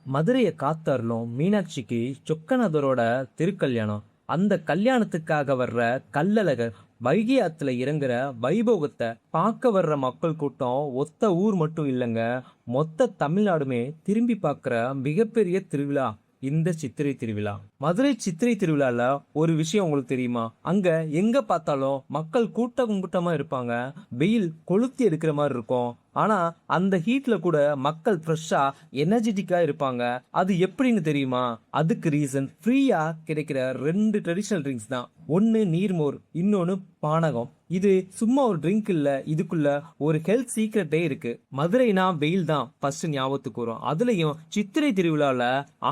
மதுரைய காத்தருளும் மீனாட்சிக்கு சொக்கநாதரோட திருக்கல்யாணம். அந்த கல்யாணத்துக்காக வர்ற கள்ளழகர் வைகை ஆத்துல இறங்குற வைபோகத்தை பார்க்க வர்ற மக்கள் கூட்டம் ஒத்த ஊர் மட்டும் இல்லைங்க, மொத்த தமிழ்நாடுமே திரும்பி பார்க்குற மிகப்பெரிய திருவிழா இந்த சித்திரை திருவிழா. மதுரை சித்திரை திருவிழால ஒரு விஷயம் உங்களுக்கு தெரியுமா? அங்க எங்க பார்த்தாலும் மக்கள் கூட்டம் கூட்டமா இருப்பாங்க. வெயில் கொளுத்தி எடுக்கிற மாதிரி இருக்கும். ஆனா அந்த ஹீட்ல கூட மக்கள் ஃப்ரெஷ்ஷா எனர்ஜெட்டிக்கா இருப்பாங்க. அது எப்படின்னு தெரியுமா? அதுக்கு ரீசன் ஃப்ரீயா கிடைக்கிற ரெண்டு ட்ரெடிஷனல் ட்ரிங்க்ஸ் தான். ஒன்னு நீர்மோர், இன்னொன்னு பானகம். இது சும்மா ஒரு ட்ரிங்க் இல்ல, இதுக்குள்ள ஒரு ஹெல்த் சீக்ரெட்டே இருக்கு. மதுரைனா வெயில் தான் ஃபர்ஸ்ட் ஞாபகத்துக்கு வரும். அதுலயும் சித்திரை திருவிழால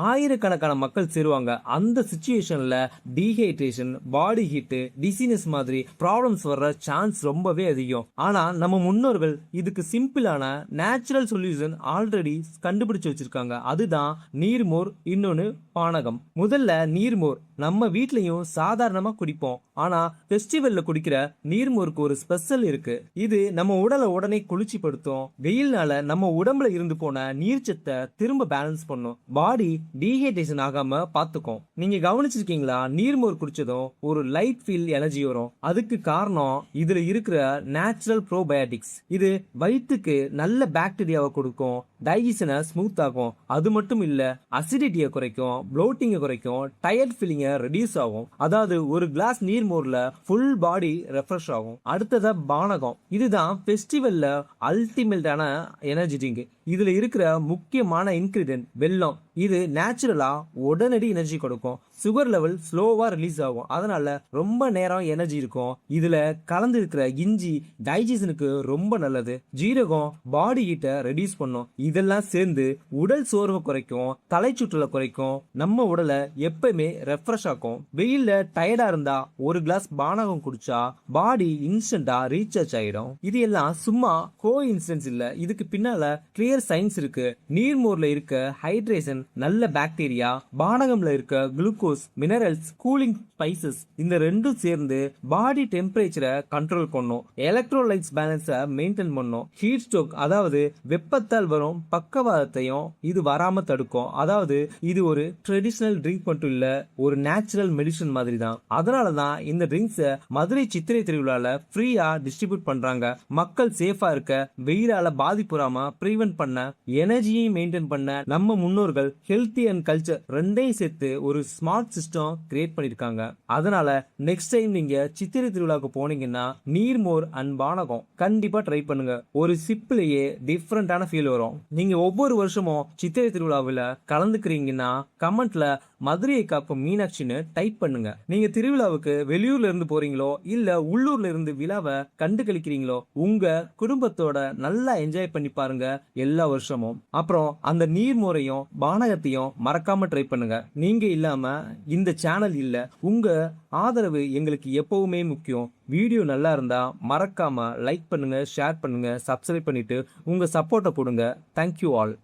ஆயிரக்கணக்கான மக்கள் சேருவாங்க. அந்த சுச்சுவேஷன்ல டீஹைட்ரேஷன், பாடி ஹீட், டிசீனஸ் மாதிரி ப்ராப்ளம்ஸ் வர்ற சான்ஸ் ரொம்பவே அதிகம். ஆனா நம்ம முன்னோர்கள் இதுக்கு சிம்பிளான நேச்சுரல் சொல்யூஷன் ஆல்ரெடி கண்டுபிடிச்சு வச்சிருக்காங்க. அதுதான் நீர்மோர், இன்னொன்னு பானகம். முதல்ல நீர்மோர் நம்ம வீட்லயும் சாதாரணமா குடிப்போம். ஆனா ஃபெஸ்டிவல்ல குடிக்கிற நீர்மோருக்கு ஒரு ஸ்பெஷல் இருக்கு. இது நம்ம உடலை உடனே குளிர்ச்சிப்படுத்தும். வெயில்னால நம்ம உடம்புல இருந்து போன நீர்ச்சத்தை திரும்ப பேலன்ஸ் பண்ணும். பாடி டீஹைட்ரேஷன் ஆகாம பாத்துக்கும். நீங்க கவனிச்சிருக்கீங்களா? நீர்மோர் குடிச்சதும் ஒரு லைட் ஃபீல் எனர்ஜி வரும். அதுக்கு காரணம் இதுல இருக்கிற நேச்சுரல் ப்ரோபயோட்டிக்ஸ். இது வயிற்றுக்கு நல்ல பாக்டீரியாவை கொடுக்கும், டைஜஷனை ஸ்மூத் ஆகும். அது மட்டும் இல்ல, அசிடிட்டியை குறைக்கும், ப்ளோட்டிங்கை குறைக்கும், டயர்ட் ஃபீலிங்கை ரெடியூஸ் ஆகும். அதாவது ஒரு கிளாஸ் நீர்மோர்ல ஃபுல் பாடி ரெஃப்ரெஷ் ஆகும். அடுத்ததா பானகம். இதுதான் ஃபெஸ்டிவல்ல அல்டிமேட்டான எனர்ஜி ட்ரிங்க். இதுல இருக்கிற முக்கியமான இன்கிரிடியன்ட் வெல்லம். இது நேச்சுரலா உடனடி எனர்ஜி கொடுக்கும். சுகர் லெவல் ஸ்லோவா ரிலீஸ் ஆகும். அதனால ரொம்ப நேரம் எனர்ஜி இருக்கும். இதுல கலந்து இருக்கிற இஞ்சி டைஜஷனுக்கு ரொம்ப நல்லது. ஜீரகம் பாடி ஹீட்டை ரெடியூஸ் பண்ணும். இதெல்லாம் சேர்ந்து உடல் சோர்வை குறைக்கும், தலை சுற்றலை குறைக்கும், நம்ம உடலை எப்பவுமே ரெஃப்ரெஷ் ஆக்கும். வெயில்ல டயர்டா இருந்தா ஒரு கிளாஸ் பானகம் குடிச்சா பாடி இன்ஸ்டன்டா ரீசார்ஜ் ஆயிடும். இது எல்லாம் சும்மா கோ இன்சிடென்ட்ஸ் இல்ல, இதுக்கு பின்னால கிளியர் சயின்ஸ் இருக்கு. நீர்மோர்ல இருக்க ஹைட்ரேஷன், நல்ல பாக்டீரியா, பானகம்ல இருக்க குளுக்கோஸ், மினரல்ஸ், கூலிங் ஸ்பைசஸ், இந்த ரெண்டும் சேர்ந்து பாடி டெம்பரேச்சரை கண்ட்ரோல் பண்ணும். எலக்ட்ரோலைட்ஸ் பேலன்ஸை மெயின்டைன் பண்ணும். ஹீட் ஸ்ட்ரோக், அதாவது வெப்பத்தால் வரும் பக்கவாதத்தையும் இது வராம தடுக்கும். அதாவது இது ஒரு ட்ரெடிஷனல் ட்ரிங்க் மட்டும் இல்ல, ஒரு நேச்சுரல் மெடிசன் மாதிரி தான். அதனாலதான் இந்த ட்ரிங்க்ஸை மதுரை சித்திரை திருவிழால ஃப்ரீயா டிஸ்ட்ரிபியூட் பண்றாங்க. மக்கள் சேஃபா இருக்க, வெயிலால பாதிப்புறாம ப்ரிவென்ட் பண்ண, எனர்ஜியை மெயின்டைன் பண்ண நம்ம முன்னோர்கள் ஹெல்த்தி அண்ட் கல்ச்சர் ரெண்டையும் சேர்த்து ஒரு ஸ்மார்ட் சிஸ்டம் கிரியேட் பண்ணிருக்காங்க. அதனால நெக்ஸ்ட் டைம் நீங்க சித்திரை திருவிழாவுக்கு போனீங்கன்னா நீர்மோர் அண்ட் பானகம் கண்டிப்பா ட்ரை பண்ணுங்க. ஒரு சிப்பிலேயே டிஃப்ரெண்டான ஃபீல் வரும். நீங்க ஒவ்வொரு வருஷமும் சித்திரை திருவிழாவில் கலந்துக்கிறீங்கன்னா கமெண்ட்ல மதுரையை காக்கும் மீனாட்சின்னு டைப் பண்ணுங்க. நீங்க திருவிழாவுக்கு வெளியூர்ல இருந்து போறீங்களோ இல்ல உள்ளூர்ல இருந்து விழாவை கண்டு கழிக்கிறீங்களோ, உங்க குடும்பத்தோட நல்லா என்ஜாய் பண்ணி பாருங்க எல்லா வருஷமும். அப்புறம் அந்த நீர்மோரையும் பானகத்தையும் மறக்காம ட்ரை பண்ணுங்க. நீங்க இல்லாம இந்த சேனல் இல்ல. உங்க ஆதரவு எங்களுக்கு எப்பவுமே முக்கியம். வீடியோ நல்லா இருந்தா மறக்காம லைக் பண்ணுங்க, ஷேர் பண்ணுங்க, சப்ஸ்கிரைப் பண்ணிட்டு உங்க சப்போர்ட்டை கொடுங்க. Thank you all.